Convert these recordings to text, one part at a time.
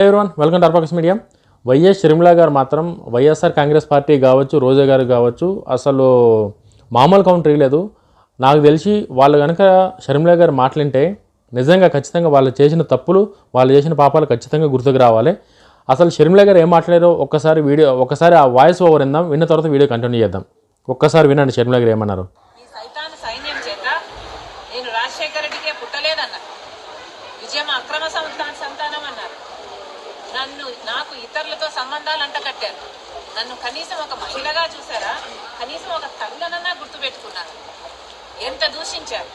Everyone welcome to అర్పకస్ media. YS Sharmila garu మాత్రం YSR Congress party కావచ్చు, రోజా గారు కావచ్చు, అసలు మామూలు కౌంటర్ లేదు. నాకు తెలిసి వాళ్ళు కనుక షర్మిల గారు మాట్లాడితే నిజంగా ఖచ్చితంగా వాళ్ళు చేసిన తప్పులు, వాళ్ళు చేసిన పాపాలు ఖచ్చితంగా గుర్తుకు రావాలి. అసలు షర్మిల గారు ఏం మాట్లాడారో ఒక్కసారి ఆ వాయిస్ ఓవర్ విందాం. విన్న తర్వాత వీడియో కంటిన్యూ చేద్దాం. ఒక్కసారి వినండి షర్మిల గారు ఏమన్నారు. అక్రమ సంతానం అన్నారు. నాకు ఇతరులతో సంబంధాలు అంట కట్టారు. నన్ను కనీసం ఒక మహిళగా చూసారా? కనీసం ఒక తల్లనన్నా గుర్తుపెట్టుకున్నారు. ఎంత దూషించారు.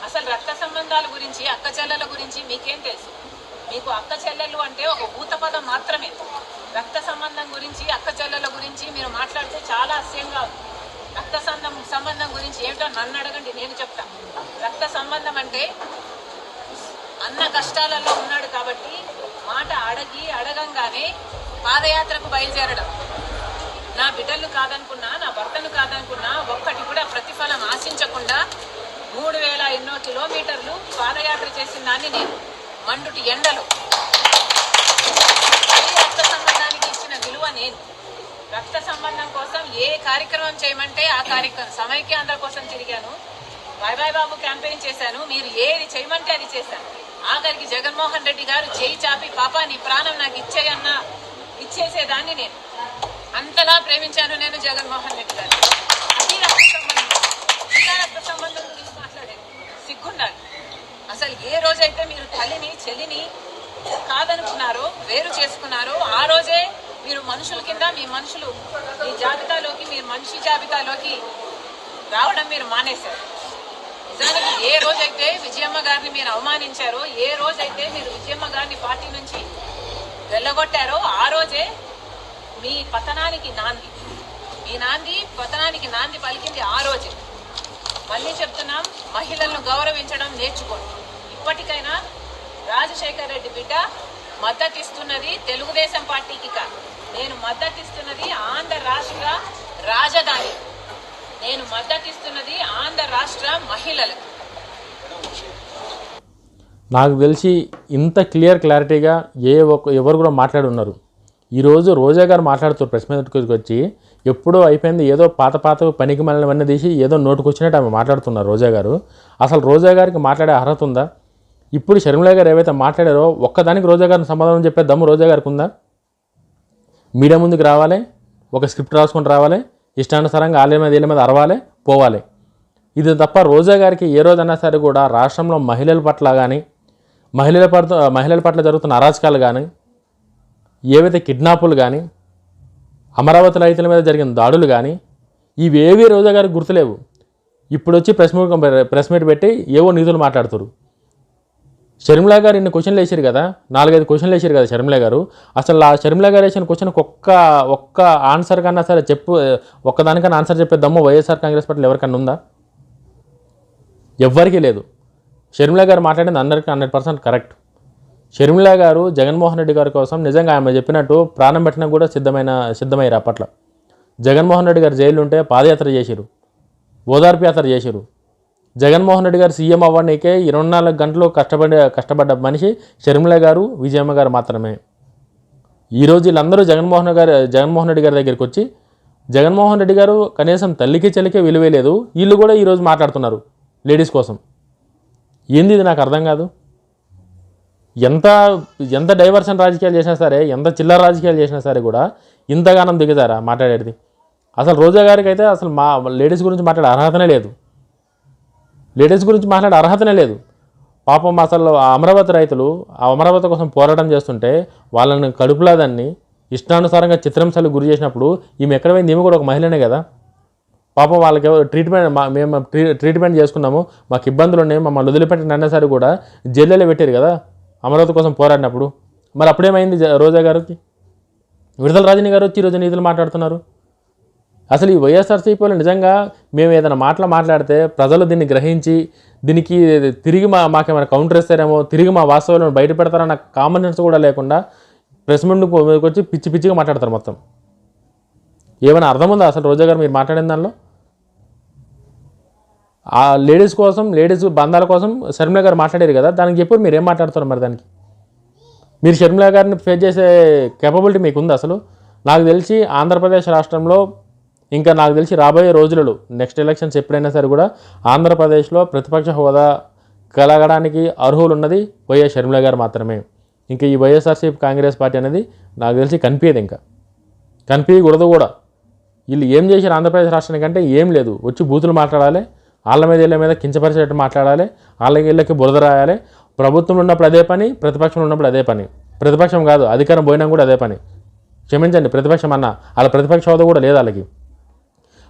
అసలు రక్త సంబంధాల గురించి, అక్క చెల్లెల గురించి మీకేం తెలుసు? మీకు అక్క చెల్లెలు అంటే ఒక భూత పదం మాత్రమే. రక్త సంబంధం గురించి, అక్క చెల్లెల గురించి మీరు మాట్లాడితే చాలా అసహ్యంగా ఉంది. రక్త సంబంధం గురించి ఏమిటో నన్ను అడగండి, నేను చెప్తా. రక్త సంబంధం అంటే అన్న కష్టాలలో ఉన్నాడు కాబట్టి మాట అడగంగానే పాదయాత్రకు బయలుదేరడం. నా బిడ్డలు కాదనుకున్నా, నా భర్తను కాదనుకున్నా, ఒక్కటి కూడా ప్రతిఫలం ఆశించకుండా 3000 ఎన్నో కిలోమీటర్లు పాదయాత్ర చేసిన దాన్ని నేను. మండుటి ఎండలో రక్త సంబంధానికి ఇచ్చిన విలువ నేను. రక్త సంబంధం కోసం ఏ కార్యక్రమం చేయమంటే ఆ కార్యక్రమం. సమైక్యాంధ్ర కోసం తిరిగాను, బాయ్ బాబు క్యాంపెయిన్ చేశాను. మీరు ఏది చేయమంటే అది చేశాను. ఆఖరికి జగన్మోహన్ రెడ్డి గారు చేయి చాపి పాపా నీ ప్రాణం నాకు ఇచ్చేయన్నా ఇచ్చేసేదాన్ని నేను. అంతలా ప్రేమించాను నేను జగన్మోహన్ రెడ్డి గారు. అది రక్త సంబంధం. ఇలా రక్త సంబంధం గురించి మాట్లాడేది సిగ్గుండాలి. అసలు ఏ రోజైతే మీరు తల్లిని చెల్లిని కాదనుకున్నారో, వేరు చేసుకున్నారో, ఆ రోజే మీరు మనుషుల కింద మీ జాబితాలోకి, మీరు మనిషి జాబితాలోకి రావడం మీరు మానేశారు. నిజానికి ఏ రోజైతే విజయమ్మ గారిని మీరు అవమానించారో, ఏ రోజైతే మీరు విజయమ్మ గారిని పార్టీ నుంచి వెళ్ళగొట్టారో, ఆ రోజే మీ పతనానికి నాంది. మీ పతనానికి నాంది పలికింది ఆ రోజే. మళ్ళీ చెప్తున్నాం, మహిళలను గౌరవించడం నేర్చుకోండి. ఇప్పటికైనా రాజశేఖర్ రెడ్డి బిడ్డ మద్దతిస్తున్నది తెలుగుదేశం పార్టీకి కాదు. నేను మద్దతిస్తున్నది ఆంధ్ర రాష్ట్ర రాజధాని. నేను మద్దతిస్తున్నది ఆంధ్ర రాష్ట్ర మహిళలకు. నాకు తెలిసి ఇంత క్లారిటీగా ఎవరు కూడా మాట్లాడి ఉన్నారు. ఈరోజు రోజా గారు మాట్లాడుతూ ప్రెస్ మీదకి వచ్చి ఎప్పుడో అయిపోయింది, ఏదో పాత పనికి మళ్ళీ తీసి ఏదో నోటుకొచ్చినట్టు ఆమె మాట్లాడుతున్నారు రోజా గారు. అసలు రోజా గారికి మాట్లాడే అర్హత ఉందా? ఇప్పుడు షర్మిల గారు ఏవైతే మాట్లాడారో ఒక్కదానికి రోజా గారిని సమాధానం చెప్పే దమ్ము రోజా గారికి ఉందా? మీడియా ముందుకు రావాలి, ఒక స్క్రిప్ట్ రాసుకొని రావాలి, ఇష్టానుసారంగా వీళ్ళ మీద అరవాలి, పోవాలి. ఇది తప్ప రోజా గారికి ఏ రోజన్నా సరే కూడా రాష్ట్రంలో మహిళల పట్ల కానీ, మహిళల పట్ల జరుగుతున్న అరాచకాలు కానీ, ఏవైతే కిడ్నాపులు కానీ, అమరావతి రైతుల మీద జరిగిన దాడులు కానీ, ఇవేవీ రోజా గారికి గుర్తులేవు. ఇప్పుడు వచ్చి ప్రెస్ మీట్ పెట్టి ఏవో నీతులు మాట్లాడుతారు. షర్మిల గారు ఇన్ని క్వశ్చన్లు వేసారు కదా, 4-5 క్వశ్చన్లు వేసారు కదా షర్మిల గారు. అసలు ఆ షర్మిల గారు వేసిన క్వశ్చన్కి ఒక్క ఆన్సర్ కన్నా సరే ఒక్కదానికన్నా ఆన్సర్ చెప్పే దమ్ము వైఎస్ఆర్ కాంగ్రెస్ పార్టీలో ఎవరికన్నా ఉందా? ఎవ్వరికీ లేదు. షర్మిల గారు మాట్లాడింది 100% కరెక్ట్. షర్మిల గారు జగన్మోహన్ రెడ్డి గారి కోసం నిజంగా ఆమె చెప్పినట్టు ప్రాణం పెట్టినా కూడా సిద్ధమయ్యారు. అప్పట్లో జగన్మోహన్ రెడ్డి గారు జైలు ఉంటే పాదయాత్ర చేసిరు, ఓదార్పు యాత్ర చేసిరు. జగన్మోహన్ రెడ్డి గారు సీఎం అవ్వడానికే 24 గంటలు కష్టపడ్డ మనిషి షర్మిల గారు, విజయమ్మ గారు మాత్రమే. ఈరోజు వీళ్ళందరూ జగన్మోహన్ రెడ్డి గారి దగ్గరికి వచ్చి జగన్మోహన్ రెడ్డి గారు కనీసం తల్లికి చెల్లికే విలువేలేదు, వీళ్ళు కూడా ఈరోజు మాట్లాడుతున్నారు లేడీస్ కోసం. ఏంది ఇది? నాకు అర్థం కాదు. ఎంత డైవర్షన్ రాజకీయాలు చేసినా సరే, ఎంత చిల్లర రాజకీయాలు చేసినా సరే కూడా ఇంతగానం దిగుతారా మాట్లాడేది? అసలు రోజా గారికి అయితే అసలు లేడీస్ గురించి మాట్లాడే అర్హతనే లేదు. పాపం అసలు అమరావతి రైతులు అమరావతి కోసం పోరాటం చేస్తుంటే వాళ్ళని కడుపులాదాన్ని ఇష్టానుసారంగా చిత్రహింసలకు గురి చేసినప్పుడు ఈమె ఎక్కడ పోయింది? ఈమె కూడా ఒక మహిళనే కదా. పాపం వాళ్ళకి మేము ట్రీట్మెంట్ చేసుకున్నాము, మాకు ఇబ్బందులు ఉన్నాయి, మమ్మల్ని వదిలిపెట్టిన అన్నసరి కూడా జైల్లో పెట్టారు కదా అమరావతి కోసం పోరాడినప్పుడు. మరి అప్పుడేమైంది రోజా గారికి? విడుదల రాజని గారు వచ్చి ఈరోజు నీతులు మాట్లాడుతున్నారు. అసలు ఈ వైఎస్ఆర్సీపీలో నిజంగా మేము ఏదైనా మాట్లాడితే ప్రజలు దీన్ని గ్రహించి దీనికి తిరిగి మాకేమైనా కౌంటర్ ఇస్తారేమో, తిరిగి మా వాస్తవాలను బయట పెడతారన్న కామన్ సెన్స్ కూడా లేకుండా ప్రెస్ ముందుకు వచ్చి పిచ్చిగా మాట్లాడతారు మొత్తం. ఏమైనా అర్థం ఉందా అసలు రోజా గారు మీరు మాట్లాడిన దానిలో? ఆ లేడీస్ బంధాల కోసం షర్మిల గారు మాట్లాడారు కదా, దానికి చెప్పి మీరు ఏం మాట్లాడుతారు మరి? దానికి మీరు షర్మిల గారిని ఫేస్ చేసే కేపబిలిటీ మీకు ఉంది అసలు? నాకు తెలిసి ఆంధ్రప్రదేశ్ రాష్ట్రంలో ఇంకా నాకు తెలిసి రాబోయే రోజులలో నెక్స్ట్ ఎలక్షన్స్ ఎప్పుడైనా సరే కూడా ఆంధ్రప్రదేశ్లో ప్రతిపక్ష హోదా కలగడానికి అర్హులు ఉన్నది వైఎస్ షర్మిల గారు మాత్రమే. ఇంకా ఈ వైఎస్ఆర్సీపీ కాంగ్రెస్ పార్టీ అనేది నాకు తెలిసి కనిపించదు, ఇంకా కనిపించకూడదు కూడా. వీళ్ళు ఏం చేశారు ఆంధ్రప్రదేశ్ రాష్ట్రానికి అంటే ఏం లేదు, వచ్చి బూతులు మాట్లాడాలి, వాళ్ళ మీద వీళ్ళ మీద కించపరిచేటట్టు మాట్లాడాలి, వాళ్ళకి వీళ్ళకి బురద రాయాలి. ప్రభుత్వంలో ఉన్నప్పుడు అదే పని, ప్రతిపక్షంలో ఉన్నప్పుడు అదే పని. ప్రతిపక్షం కాదు, అధికారం పోయినా కూడా అదే పని. క్షమించండి, ప్రతిపక్షం అన్న వాళ్ళ ప్రతిపక్ష హోదా కూడా లేదు వాళ్ళకి.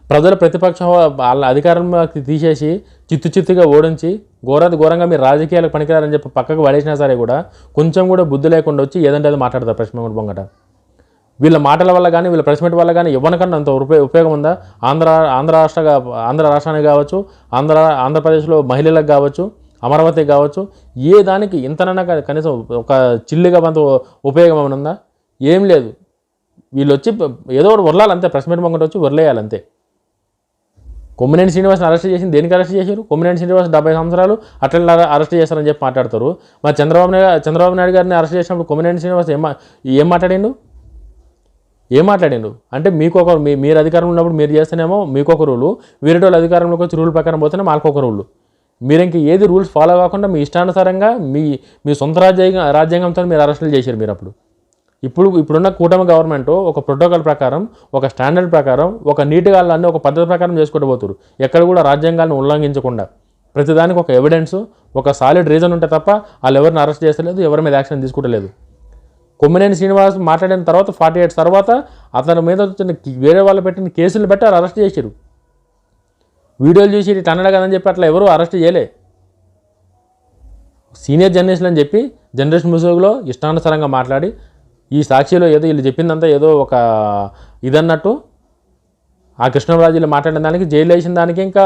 ప్రజలు ప్రతిపక్ష వాళ్ళ అధికారం తీసేసి చిత్తుగా ఓడించి ఘోరంగా మీరు రాజకీయాలకు పనికిరారని చెప్పి పక్కకు పడేసినా సరే కూడా కొంచెం కూడా బుద్ధి లేకుండా వచ్చి ఏదంటే అది మాట్లాడతారు ప్రెస్ మీట్ పొంగట. వీళ్ళ మాటల వల్ల కానీ వీళ్ళ ప్రెస్ మీట్ వల్ల కానీ ఎవరికన్నా అంత ఉపయోగం ఉందా? ఆంధ్ర రాష్ట్రానికి కావచ్చు, ఆంధ్రప్రదేశ్లో మహిళలకు కావచ్చు, అమరావతికి కావచ్చు, ఏ దానికి ఇంతనన్నా కనీసం ఒక చిల్లుగా కొంత ఉపయోగం ఏమైనా ఉందా? ఏం లేదు. వీళ్ళు వచ్చి ఏదో ఒకటి వరలాలంతే, ప్రెస్ మీట్ పొంగట వచ్చి వరలేయాలంతే. కొమ్మినేని శ్రీనివాస్ని అరెస్ట్ చేసింది దేనికి అరెస్ట్ చేశారు? కొమ్మినేని శ్రీనివాస్ 70 సంవత్సరాలు అట్లా అరెస్ట్ చేశారని చెప్పి మాట్లాడతారు. మరి చంద్రబాబు నాయుడు గారిని అరెస్ట్ చేసినప్పుడు కొమ్మినేని శ్రీనివాస్ ఏం మాట్లాడిండు అంటే మీరు అధికారంలో ఉన్నప్పుడు మీరు చేస్తేనేమో మీకొక రూలు, వేరే వాళ్ళు అధికారంలోకి వచ్చి రూల్ ప్రకారం పోతేనే మాకొక రూలు. మీరు ఇంక ఏది రూల్స్ ఫాలో కాకుండా మీ ఇష్టానుసారంగా మీ సొంత రాజ్యాంగంతో మీరు అరెస్టులు చేశారు. మీరు అప్పుడు ఇప్పుడున్న కూటమి గవర్నమెంట్ ఒక ప్రోటోకాల్ ప్రకారం, ఒక స్టాండర్డ్ ప్రకారం, ఒక నీట్గా అన్నీ ఒక పద్ధతి ప్రకారం చేసుకుంటూ పోతారు. ఎక్కడ కూడా రాజ్యాంగాన్ని ఉల్లంఘించకుండా ప్రతిదానికి ఒక ఎవిడెన్స్, ఒక సాలిడ్ రీజన్ ఉంటే తప్ప వాళ్ళు ఎవరిని అరెస్ట్ చేస్తలేదు, ఎవరి మీద యాక్షన్ తీసుకుంటలేదు. కొమ్మినేని శ్రీనివాస్ మాట్లాడిన తర్వాత 48 తర్వాత అతని మీద వచ్చిన వేరే వాళ్ళు పెట్టిన కేసులు పెట్టి అరెస్ట్ చేశారు. వీడియోలు చూసి ఇటు అన్నడా కదని చెప్పి అట్లా ఎవరు అరెస్ట్ చేయలే. సీనియర్ జర్నలిస్టులు అని చెప్పి జనరేషన్ మ్యూజిక్లో ఇష్టానుసారంగా మాట్లాడి ఈ సాక్షిలో ఏదో వీళ్ళు చెప్పిందంతా ఏదో ఒక ఇదన్నట్టు ఆ కృష్ణరాజులు మాట్లాడిన దానికి జైలు వేసిన దానికి ఇంకా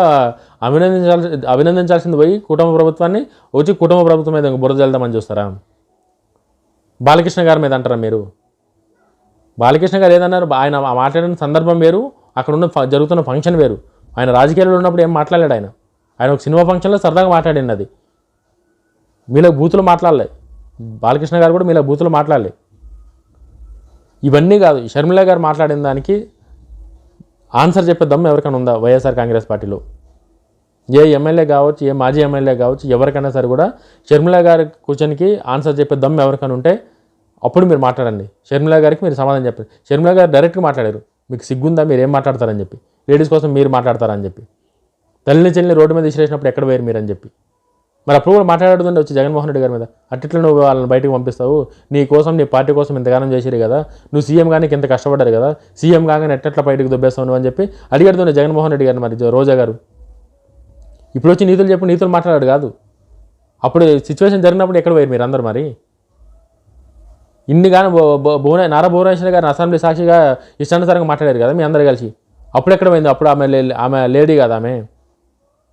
అభినందించాల్సింది పోయి కుటుంబ ప్రభుత్వాన్ని వచ్చి కుటుంబ ప్రభుత్వం మీద బురద జల్దామని చూస్తారా? బాలకృష్ణ గారి మీద అంటారా మీరు? బాలకృష్ణ గారు ఏదన్నారు? ఆయన మాట్లాడిన సందర్భం వేరు, అక్కడ ఉన్న జరుగుతున్న ఫంక్షన్ వేరు. ఆయన రాజకీయాల్లో ఉన్నప్పుడు ఏం మాట్లాడాడు? ఆయన ఒక సినిమా ఫంక్షన్లో సరదాగా మాట్లాడింది. అది మీలో బూతులు మాట్లాడలే. బాలకృష్ణ గారు కూడా మీలో బూతులు మాట్లాడలే. ఇవన్నీ కాదు, షర్మిల గారు మాట్లాడిన దానికి ఆన్సర్ చెప్పే దమ్ము ఎవరికైనా ఉందా వైఎస్ఆర్ కాంగ్రెస్ పార్టీలో? ఏ ఎమ్మెల్యే కావచ్చు, ఏ మాజీ ఎమ్మెల్యే కావచ్చు, ఎవరికైనా సరే కూడా షర్మిల గారి క్వశ్చన్కి ఆన్సర్ చెప్పే దమ్ము ఎవరికైనా ఉంటే అప్పుడు మీరు మాట్లాడండి. షర్మిల గారికి మీరు సమాధానం చెప్పండి. షర్మిల గారు డైరెక్ట్గా మాట్లాడారు, మీకు సిగ్గుందా మీరు ఏం మాట్లాడతారని చెప్పి, లేడీస్ కోసం మీరు మాట్లాడతారని చెప్పి, తల్లిని చెల్లిని రోడ్డు మీద విసిరేసినప్పుడు ఎక్కడ వేరు మీరు అని చెప్పి. మరి అప్పుడు కూడా మాట్లాడుతుండే వచ్చి జగన్మోహన్ రెడ్డి గారి మీద అట్టిట్లో నువ్వు వాళ్ళని బయటకు పంపిస్తావు, నీ కోసం నీ పార్టీ కోసం ఇంతగానం చేసిరు కదా, నువ్వు సీఎం కానీ ఇంత కష్టపడ్డారు కదా, సీఎం కాగానే ఎట్లా బయటకు దొబ్బేస్తావు నువ్వు అని చెప్పి అడిగడుతుండే జగన్మోహన్ రెడ్డి గారిని. మరి రోజా గారు ఇప్పుడు వచ్చి నీతులు మాట్లాడాడు కాదు, అప్పుడు సిచ్యువేషన్ జరిగినప్పుడు ఎక్కడ పోయారు మీరు అందరు? మరి ఇన్ని కానీ నారా భువనేశ్వర్ గారిని అసెంబ్లీ సాక్షిగా ఇష్టానుసారంగా మాట్లాడారు కదా మీ అందరు కలిసి, అప్పుడు ఎక్కడ పోయింది? అప్పుడు ఆమె లేడీ కదా,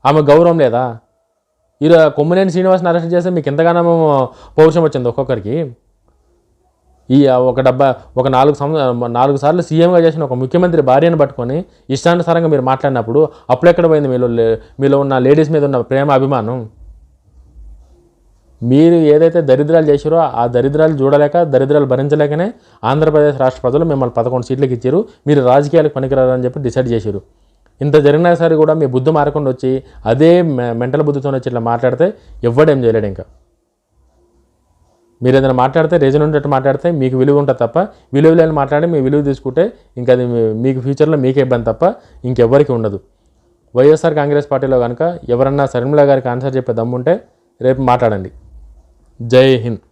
ఆమె గౌరవం లేదా? ఈరోజు కొమ్మినేని శ్రీనివాస్ని అరెస్ట్ చేస్తే మీకు ఎంతగానో పౌరుషం వచ్చింది ఒక్కొక్కరికి. ఒక 4 సార్లు సీఎంగా చేసిన ఒక ముఖ్యమంత్రి భార్యను పట్టుకొని ఇష్టానుసారంగా మీరు మాట్లాడినప్పుడు అప్పుడెక్కడ పోయింది మీలో ఉన్న లేడీస్ మీద ఉన్న ప్రేమ, అభిమానం? మీరు ఏదైతే దరిద్రాలు చేశారో ఆ దరిద్రాలు చూడలేక, దరిద్రాలు భరించలేకనే ఆంధ్రప్రదేశ్ రాష్ట్ర ప్రజలు మిమ్మల్ని 11 సీట్లకు ఇచ్చారు. మీరు రాజకీయాలకు పనికిరారని చెప్పి డిసైడ్ చేశారు. ఇంత జరిగినా సరే కూడా మీ బుద్ధి మారకుండా వచ్చి అదే మెంటల్ బుద్ధితో వచ్చి ఇట్లా మాట్లాడితే ఎవ్వడేం చేయలేడు. ఇంకా మీరు ఏదైనా మాట్లాడితే రీజన్ ఉండేట్టు మాట్లాడితే మీకు విలువ ఉంటుంది తప్ప, విలువ లేని మాట్లాడి మీ విలువ తీసుకుంటే ఇంకా అది మీకు ఫ్యూచర్లో మీకే ఇబ్బంది తప్ప ఇంకెవ్వరికి ఉండదు. వైఎస్ఆర్ కాంగ్రెస్ పార్టీలో కనుక ఎవరన్నా షర్మిల గారికి ఆన్సర్ చెప్పే దమ్ముంటే రేపు మాట్లాడండి. జై హింద్.